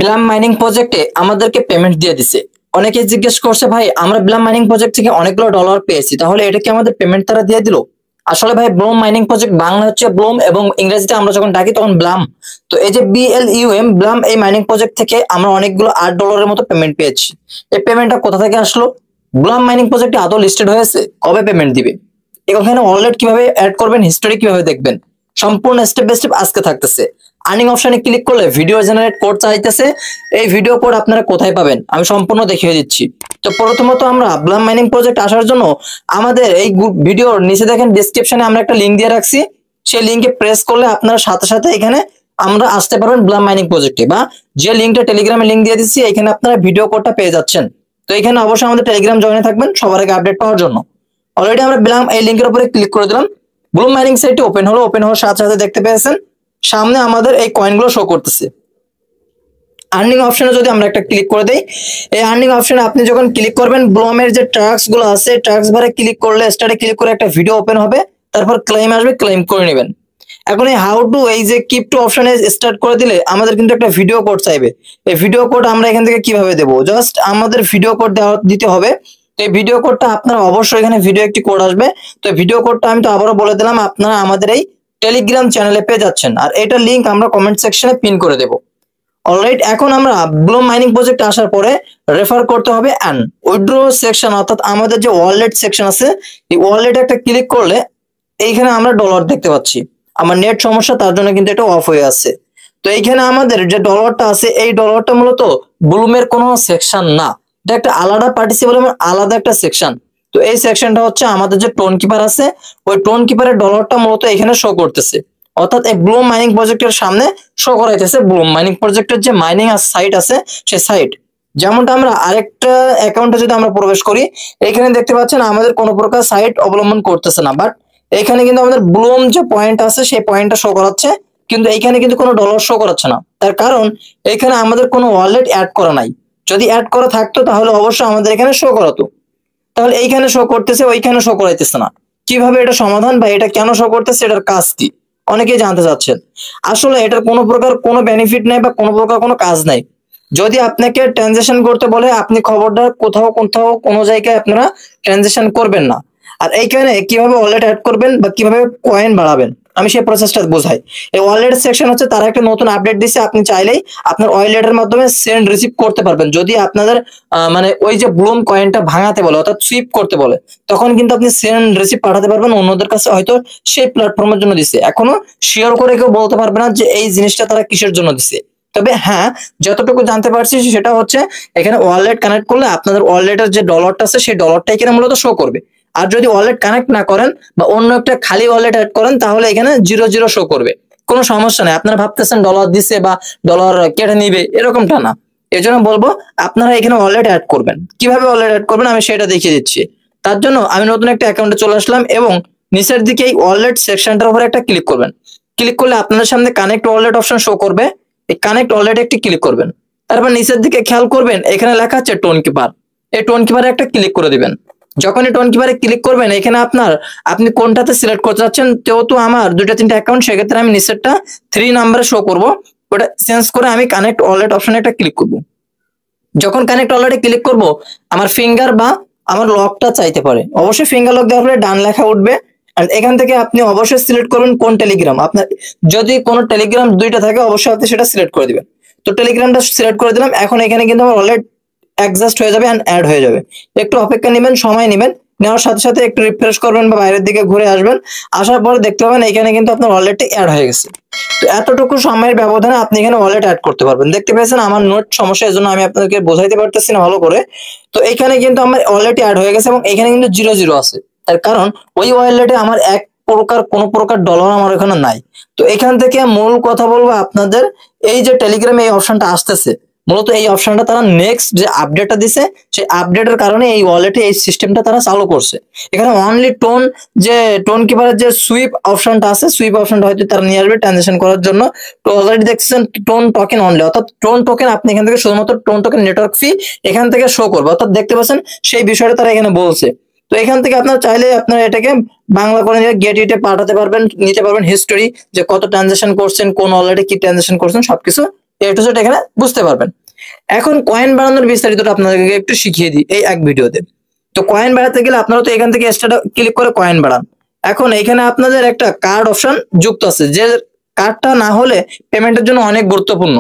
Blum mining প্রজেক্টে আমাদেরকে payment দিয়ে দিছে। অনেকে জিজ্ঞেস করছে, ভাই আমরা ব্লাম মাইনিং প্রজেক্ট থেকে অনেকগুলো ডলার পেয়েছি, তাহলে এটা কি আমাদের পেমেন্ট তারা দিয়ে দিল? আসলে ভাই, ব্লুম মাইনিং প্রজেক্ট বাংলা হচ্ছে ব্লুম এবং ইংরেজিতে আমরা যখন ডাকি তখন ব্লাম। তো এই যে BLUM ব্লাম, এই মাইনিং প্রজেক্ট থেকে আমরা অনেকগুলো $8 মতো পেমেন্ট পেয়েছি। এই পেমেন্টটা কোথা থেকে আসলো? ব্লাম মাইনিং প্রজেক্টে আদৌ লিস্টেড হয়েছে? কবে পেমেন্ট দিবে? এখানে ওয়ালেট কিভাবে অ্যাড করবেন, হিস্টোরি কিভাবে দেখবেন, সম্পূর্ণ স্টেপ বাই স্টেপ আজকে থাকতেছে। আর্নিং অপশনে ক্লিক করলে ভিডিও জেনারেট কোড চাইতেছে। এই ভিডিও কোড আপনারা কোথায় পাবেন আমি সম্পূর্ণ দেখিয়ে দিচ্ছি। তো প্রথমত আমরা ব্লাম মাইনিং প্রজেক্ট আসার জন্য আমাদের এই ভিডিওর নিচে দেখেন ডেসক্রিপশনে আমরা একটা লিংক দিয়ে রাখছি। সেই লিংকে প্রেস করলে আপনারা সাথে সাথে এখানে আমরা আসতে পারবেন ব্লাম মাইনিং প্রজেক্টে, বা যে লিংকটা টেলিগ্রামে লিংক দিয়ে দিচ্ছি এখানে আপনারা ভিডিও কোডটা পেয়ে যাচ্ছেন। তো এখানে অবশ্যই আমাদের টেলিগ্রাম জয়েনে থাকবেন সবার আগে আপডেট পাওয়ার জন্য। অলরেডি আমরা ব্লাম এই লিংকের উপরে ক্লিক করে দিলাম। ব্লুম মাইনিং সাইটটি ওপেন হলো। ওপেন হওয়ার সাথে সাথে দেখতে পেয়েছেন সামনে আমাদের এই কয়েনগুলো শো করতেছে। আর্নিং অপশনে যদি আমরা একটা ক্লিক করে দেই, এই আর্নিং অপশনে আপনি যখন ক্লিক করবেন ব্লুমের যে ট্রাক্স গুলো আছে, ট্রাক্স বারে ক্লিক করলে স্টার্টে ক্লিক করে একটা ভিডিও ওপেন হবে, তারপর ক্লেম আসবে, ক্লেম করে নেবেন। এখন এই হাউ টু, এই যে কিপ টু অপশনে স্টার্ট করে দিলে আমাদের কিন্তু একটা ভিডিও কোড চাইবে। এই ভিডিও কোড আমরা এখান থেকে কিভাবে দেবো? জাস্ট আমাদের ভিডিও কোড দিতে হবে। তো এই ভিডিও কোডটা আপনারা অবশ্যই, এখানে ভিডিও একটি কোড আসবে। তো ভিডিও কোডটা আমি তো আবারও বলে দিলাম, আপনারা আমাদের এই টেলিগ্রাম চ্যানেলে পেয়ে যাচ্ছেন, আর এটার লিংক আমরা কমেন্ট সেকশনে পিন করে দেবো। অলরাইট, এখন আমরা ব্লুম মাইনিং প্রজেক্ট আসার পরে রেফার করতে হবে অ্যান্ড উইথড্র সেকশন, অর্থাৎ আমাদের যে ওয়ালেট সেকশন আছে, এই ওয়ালেটে একটা ক্লিক করলে এইখানে আমরা ডলার দেখতে পাচ্ছি। আমার নেট সমস্যা, তার জন্য কিন্তু এটা অফ হয়ে আছে। তো এইখানে আমাদের যে ডলারটা আছে, এই ডলারটা মূলত ব্লুমের কোনো সেকশন না, এটা একটা আলাদা পার্টিসিপেল এবং আলাদা একটা সেকশন। তো এই সেকশনটা হচ্ছে আমাদের যে টোন কিপার আছে, ওই টোন কিপারের ডলারটা মূলত এখানে শো করতেছে, অর্থাৎ এই ব্লুম মাইনিং প্রজেক্টের সামনে শো করাইতেছে ব্লুম মাইনিং প্রজেক্টের যে মাইনিং সাইট আছে সেই সাইট। যেমনটা আমরা আরেকটা অ্যাকাউন্টে যদি আমরা প্রবেশ করি, এখানে দেখতে পাচ্ছেন আমাদের কোনো প্রকার সাইট অবলম্বন করতেছে না, বাট এখানে কিন্তু আমাদের ব্লুম যে পয়েন্ট আছে সেই পয়েন্টটা শো করাচ্ছে, কিন্তু এইখানে কিন্তু কোনো ডলার শো করাচ্ছে না। তার কারণ এখানে আমাদের কোনো ওয়ালেট অ্যাড করা নাই। যদি অ্যাড করা থাকতো তাহলে অবশ্যই আমাদের এখানে শো করাতো। তাহলে এইখানে শো করতেছে, ওইখানে শো করাইতেছে না। কিভাবে এটা সমাধান, বা এটা কেন শো করতেছে, এটার কাজ কি অনেকেই জানতে চাচ্ছেন। আসলে এটার কোনো প্রকার কোনো বেনিফিট নাই বা কোনো প্রকার কোনো কাজ নাই। যদি আপনাকে ট্রানজাকশন করতে বলে, আপনি খবরদার কোথাও কোথাও কোনো জায়গায় আপনারা ট্রানজাকশন করবেন না। আর এইখানে কিভাবে ওয়ালেট অ্যাড করবেন বা কিভাবে কয়েন বাড়াবেন আমি সেই প্রসেসটা বোঝাই। এই ওয়ালেট সেকশন হচ্ছে তারা একটা নতুন আপডেট দিছে, আপনি চাইলেই আপনার ওয়ালেটের মাধ্যমে সেন্ড রিসিভ করতে পারবেন। যদি আপনাদের মানে ওই যে ব্লুম কয়েনটা ভাঙাতে বলে, অর্থাৎ সুইপ করতে বলে, তখন কিন্তু আপনি সেন্ড রিসিভ পাঠাতে পারবেন অন্যদের কাছে, হয়তো সেই প্ল্যাটফর্মের জন্য দিছে। এখনো শিওর করে কেউ বলতে পারবে না যে এই জিনিসটা তারা কিসের জন্য দিছে। তবে হ্যাঁ, যতটুকু জানতে পারছি সেটা হচ্ছে এখানে ওয়ালেট কানেক্ট করলে আপনাদের ওয়ালেটের যে ডলারটা আছে সেই ডলারটা এখানে মূলত শো করবে। আর যদি ওয়ালেট কানেক্ট না করেন বা অন্য একটা খালি ওয়ালেট অ্যাড করেন, তাহলে এখানে 0 শো করবে। কোনো সমস্যা নেই। আপনারা ভাবতেছেন ডলার দিছে বা ডলার কেটে নিবে, এরকমটা না। এই জন্য বলবো আপনারা এখানে ওয়ালেট অ্যাড করবেন। কিভাবে ওয়ালেট অ্যাড করবেন আমি সেটা দেখিয়ে দিচ্ছি। তার জন্য আমি নতুন একটা অ্যাকাউন্টে চলে আসলাম এবং নিচের দিকে এই ওয়ালেট সেকশনটার উপরে একটা ক্লিক করবেন। ক্লিক করলে আপনাদের সামনে কানেক্ট ওয়ালেট অপশন শো করবে। এই কানেক্ট ওয়ালেট একটি ক্লিক করবেন। তারপর নিচের দিকে খেয়াল করবেন এখানে লেখা আছে টোন কিপার। এই টোন কিপারে একটা ক্লিক করে দিবেন। যখনই টোন কিপারে ক্লিক করবেন, এখানে আপনি কোনটাতে সিলেক্ট করতে চাচ্ছেন। যেহেতু আমার 2-3টা অ্যাকাউন্ট, সেক্ষেত্রে আমি নিচেরটা 3 নাম্বারে শো করব, ওটা চেঞ্জ করে আমি কানেক্ট ওয়ালেট অপশনে একটা ক্লিক করব। যখন কানেক্ট ওয়ালেটে ক্লিক করব, আমার ফিঙ্গার বা আমার লকটা চাইতে পারে। অবশ্যই ফিঙ্গার লক দেওয়ার পরে ডান লেখা উঠবে। আর এখান থেকে আপনি অবশ্যই সিলেক্ট করবেন কোন টেলিগ্রাম আপনার। যদি কোনো টেলিগ্রাম 2টা থাকে অবশ্যই আপনি সেটা সিলেক্ট করে দিবেন। তো টেলিগ্রামটা সিলেক্ট করে দিলাম। এখন এখানে কিন্তু আমার ওয়ালেট অ্যাডজাস্ট হয়ে যাবে, অ্যাড হয়ে যাবে। একটু অপেক্ষা নেবেন, সময় নেবেন। নেওয়ার সাথে সাথে একটু রিফ্রেশ করবেন বা বাইরের দিকে ঘুরে আসবেন। আসার পরে দেখতে পাবেন এখানে কিন্তু আপনার ওয়ালেটটি অ্যাড হয়ে গেছে। তো এতটুকু সময়ের ব্যবধানে আপনি এখানে ওয়ালেট অ্যাড করতে পারবেন। দেখতে পেয়েছেন আমার নোট সমস্যা, এজন্য আমি আপনাদেরকে বোঝাইতে পারতেছি না ভালো করে। তো এখানে কিন্তু আমার ওয়ালেট অ্যাড হয়ে গেছে এবং এখানে কিন্তু 0 আছে। তার কারণ ওই ওয়ালেটে আমার কোনো প্রকার ডলার আমার এখানে নাই। তো এখান থেকে মূল কথা বলবো আপনাদের, এই যে টেলিগ্রামে এই অপশনটা আসতেছে, মূলত এই অপশনটা তারা নেক্সট যে আপডেটটা দিছে সেই আপডেটের কারণে এই ওয়ালেটে এই সিস্টেমটা তারা চালু করছে। এখানে অনলি টোন কিপারের যে সুইপ অপশনটা আছে, সুইপ অপশনটা হয়তো তারা নিয়ে আসবে ট্রানজাকশন করার জন্য। তো অলরেডি দেখছেন টোন টোকেন অনলি, অর্থাৎ টোন টোকেন আপনি এখান থেকে শুধুমাত্র টোন টোকেন নেটওয়ার্ক ফি এখান থেকে শো করবে, অর্থাৎ দেখতে পাচ্ছেন সেই বিষয়টা তারা এখানে বলছে। তো এখান থেকে আপনার চাইলে আপনারা এটাকে বাংলা করে নিয়ে গেট ইটে পাঠাতে পারবেন, নিতে পারবেন হিস্টোরি, যে কত ট্রানজাকশন করছেন, কোন ওয়ালেটে কি ট্রানজাকশন করছেন, সবকিছু এ টু জেড এখানে বুঝতে পারবেন। এখন কয়েন বাড়ানোর বিস্তারিতটা আপনাদেরকে একটু শিখিয়ে দিই এই এক ভিডিওতে। তো কয়েন বাড়াতে গেলে আপনারা তো এখান থেকে স্টার্ট ক্লিক করে কয়েন বাড়ান। এখন এখানে আপনাদের একটা কার্ড অপশন যুক্ত আছে, যে কার্ডটা না হলে পেমেন্টের জন্য অনেক গুরুত্বপূর্ণ।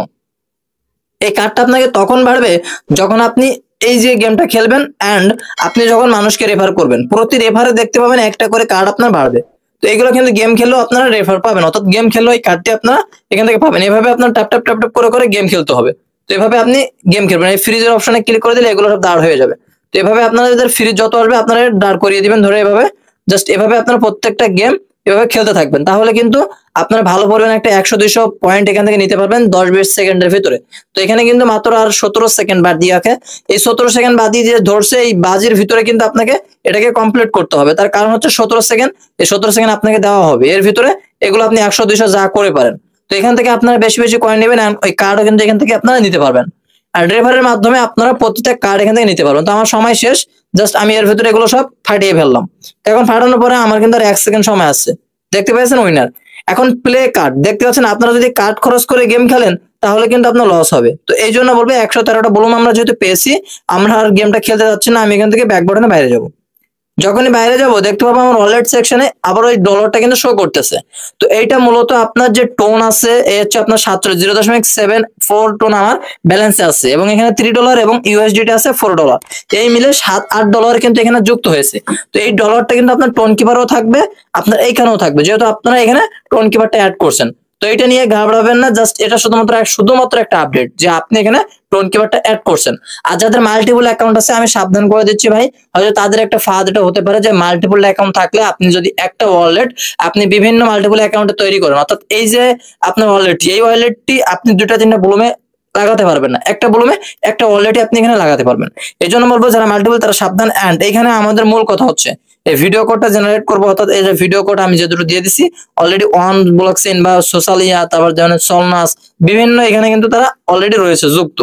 এই কার্ডটা আপনাকে তখন বাড়বে যখন আপনি এই যে গেমটা খেলবেন অ্যান্ড আপনি যখন মানুষকে রেফার করবেন, প্রতি রেফারে দেখতে পাবেন একটা করে কার্ড আপনার বাড়বে। তো এগুলো কিন্তু গেম খেললেও আপনারা রেফার পাবেন, অর্থাৎ গেম খেললেও এই কার্ডটি আপনারা এখান থেকে পাবেন। এভাবে আপনার ট্যাপ ট্যাপ ট্যাপ ট্যাপ করে করে গেম খেলতে হবে। তো এভাবে আপনি গেম খেলবেন, এই ফ্রিজের অপশনে ক্লিক করে দিলে এগুলো সব দাঁড় হয়ে যাবে। তো এভাবে আপনাদের ফ্রিজ যত আসবে আপনারা দাঁড় করিয়ে দিবেন ধরে, এভাবে জাস্ট এভাবে আপনারা প্রত্যেকটা গেম এভাবে খেলতে থাকবেন। তাহলে কিন্তু আপনারা ভালো পরিমাণ একটা 100-200 পয়েন্ট এখান থেকে নিতে পারবেন 10-20 সেকেন্ডের ভিতরে। তো এখানে কিন্তু মাত্র আর 17 সেকেন্ড বাদ দিয়ে রাখে, এই 17 সেকেন্ড বাদ দিয়ে ধরছে এই বাজির ভিতরে কিন্তু আপনাকে এটাকে কমপ্লিট করতে হবে। তার কারণ হচ্ছে 17 সেকেন্ড, এই 17 সেকেন্ড আপনাকে দেওয়া হবে, এর ভিতরে এগুলো আপনি 100-200 যা করে পারেন। তো এখান থেকে আপনারা বেশি বেশি কয়েন নেবেন, ওই কার্ডও কিন্তু এখান থেকে আপনারা নিতে পারবেন। আর ড্রাইভারের মাধ্যমে আপনারা প্রতিটা কার্ড এখান থেকে নিতে পারবেন। তো আমার সময় শেষ, জাস্ট আমি এর ভিতরে এগুলো সব ফাটিয়ে ফেললাম। এখন ফাটানোর পরে আমার কিন্তু আর 1 সেকেন্ড সময় আছে, দেখতে পেয়েছেন উইনার। এখন প্লে কার্ড দেখতে পাচ্ছেন, আপনারা যদি কার্ড খরচ করে গেম খেলেন তাহলে কিন্তু আপনার লস হবে। তো এই জন্য বলবো 113টা ব্লুম আমরা যেহেতু পেয়েছি, আমরা আর গেমটা খেলতে যাচ্ছি না, আমি এখান থেকে ব্যাক বাটনে বাইরে যাবো। যখনই বাইরে যাব দেখতে পাবো আমার ওয়ালেট সেকশনে আবার ওই ডলারটা কিন্তু শো করতেছে। তো এইটা মূলত আপনার যে টোন আছে এই হচ্ছে আপনার 0.74 টোন আমার ব্যালেন্সে আছে, এবং এখানে $3 এবং ইউএসডিটি আছে $4। এই মিলে $7-8 কিন্তু এখানে যুক্ত হয়েছে। তো এই ডলারটা কিন্তু আপনার টোন কিপারও থাকবে, আপনার এইখানেও থাকবে, যেহেতু আপনারা এখানে টোন কিপারটা অ্যাড করছেন। তো এটা নিয়ে ঘাবড়াবেন না, জাস্ট এটা শুধুমাত্র একটা আপডেট যে আপনি এখানে টোন কিপারটা অ্যাড করছেন। আর যাদের মাল্টিপল অ্যাকাউন্ট আছে আমি সাবধান করে দিচ্ছি ভাই, হয়তো তাদের একটা ফাঁদ এটা হতে পারে যে মাল্টিপল অ্যাকাউন্ট থাকলে আপনি যদি একটা ওয়ালেট আপনি বিভিন্ন মাল্টিপল অ্যাকাউন্টে তৈরি করেন, অর্থাৎ এই যে আপনার ওয়ালেটটি, এই ওয়ালেটটি আপনি 2-3টা ব্লুমে লাগাতে পারবেন না, একটা ব্লুমে একটা ওয়ালেটই আপনি এখানে লাগাতে পারবেন। এই জন্য বলবো যারা মাল্টিপল তারা সাবধান। অ্যান্ড এখানে আমাদের মূল কথা হচ্ছে এই ভিডিও কোডটা জেনারেট করবো, অর্থাৎ এই যে ভিডিও কোড আমি যে দুটো দিয়ে দিছি অলরেডি অন ব্লকচেইন বা সোশ্যালিয়া, তারপর যেমন সলনাস, বিভিন্ন এখানে কিন্তু তারা অলরেডি রয়েছে যুক্ত।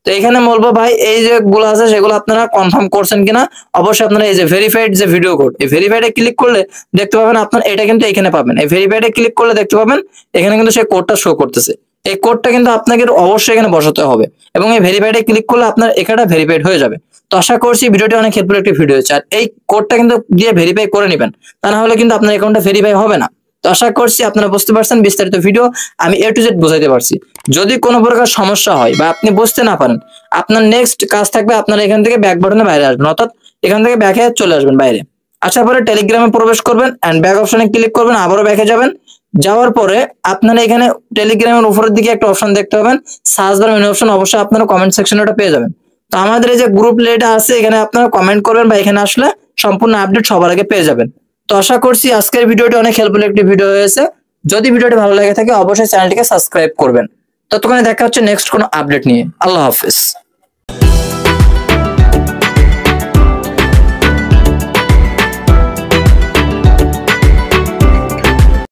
তো এখানে বলবো ভাই এই যে গুলো আছে সেগুলো আপনারা কনফার্ম করছেন কিনা, অবশ্যই আপনারা এই যে ভেরিফাইড যে ভিডিও কোড, এই ভেরিফাইডে ক্লিক করলে দেখতে পাবেন আপনার এটা কিন্তু এখানে পাবেন। এই ভেরিফাইডে ক্লিক করলে দেখতে পাবেন এখানে কিন্তু সেই কোডটা শো করতেছে। এই কোডটা কিন্তু আপনাকে অবশ্যই এখানে বসাতে হবে, এবং এই ভেরিফাইডে ক্লিক করলে আপনার এখানটা ভেরিফাইড হয়ে যাবে। তো আশা করছি ভিডিওটি অনেক হেল্পফুল একটি ভিডিও হচ্ছে, আর এই কোডটা কিন্তু দিয়ে ভেরিফাই করে নেবেন, তা না হলে কিন্তু আপনার অ্যাকাউন্টটা ভেরিফাই হবে না। তো আশা করছি আপনারা বুঝতে পারছেন, বিস্তারিত ভিডিও আমি A to Z বোঝাইতে পারছি। যদি কোনো প্রকার সমস্যা হয় বা আপনি বুঝতে না পারেন, আপনার নেক্সট কাজ থাকবে আপনারা এখান থেকে ব্যাক বাটনে বাইরে আসবেন, অর্থাৎ এখান থেকে ব্যাকে চলে আসবেন বাইরে। আসার পরে টেলিগ্রামে প্রবেশ করবেন অ্যান্ড ব্যাক অপশনে ক্লিক করবেন, আবারও ব্যাকে যাবেন। যাওয়ার পরে আপনারা এখানে টেলিগ্রামের উপরের দিকে একটা অপশন দেখতে পাবেন, সার্চ বার মেনু অপশন, অবশ্যই আপনারা কমেন্ট সেকশনে ওটা পেয়ে যাবেন। তো আমাদের এই যে গ্রুপ লেটা আছে এখানে আপনারা কমেন্ট করবেন বা এখানে আসলে সম্পূর্ণ আপডেট সবার আগে পেয়ে যাবেন। তো আশা করছি আজকের ভিডিওটি অনেক হেল্পফুল একটি ভিডিও হয়েছে। যদি ভিডিওটি ভালো লাগে থাকে অবশ্যই চ্যানেলটিকে সাবস্ক্রাইব করবেন। ততক্ষণে দেখা হচ্ছে নেক্সট কোনো আপডেট নিয়ে। আল্লাহ হাফেজ।